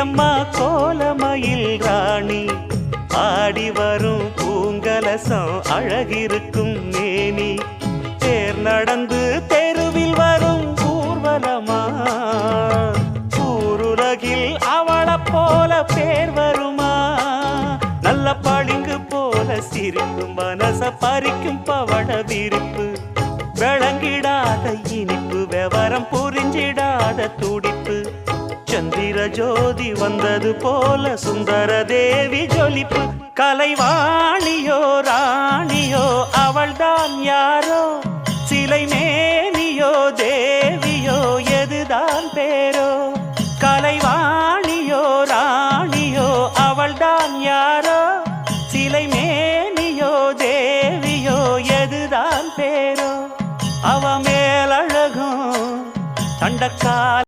அம்மா கோலமயில் ராணி ஆடி வரும் பூங்கலசம் அழகிருக்கும் மேனி தேர் நடந்து தெருவில் வரும் ஊர்வலமா ஊருலகில் அவளை போல பேர் வருமா நல்ல பளிங்கு போல சிரிக்கும் மனச பறிக்கும் பவள விரிப்பு விளங்கிடாத இனிப்பு விவரம் புரிஞ்சிடாத துடிப்பு சந்திர ஜோதி வந்தது போல சுந்தர தேவி ஜொலிப்பு கலைவாணியோ ராணியோ அவள்தான் யாரோ சிலை மேனியோ தேவியோ எதுதான் பேரோ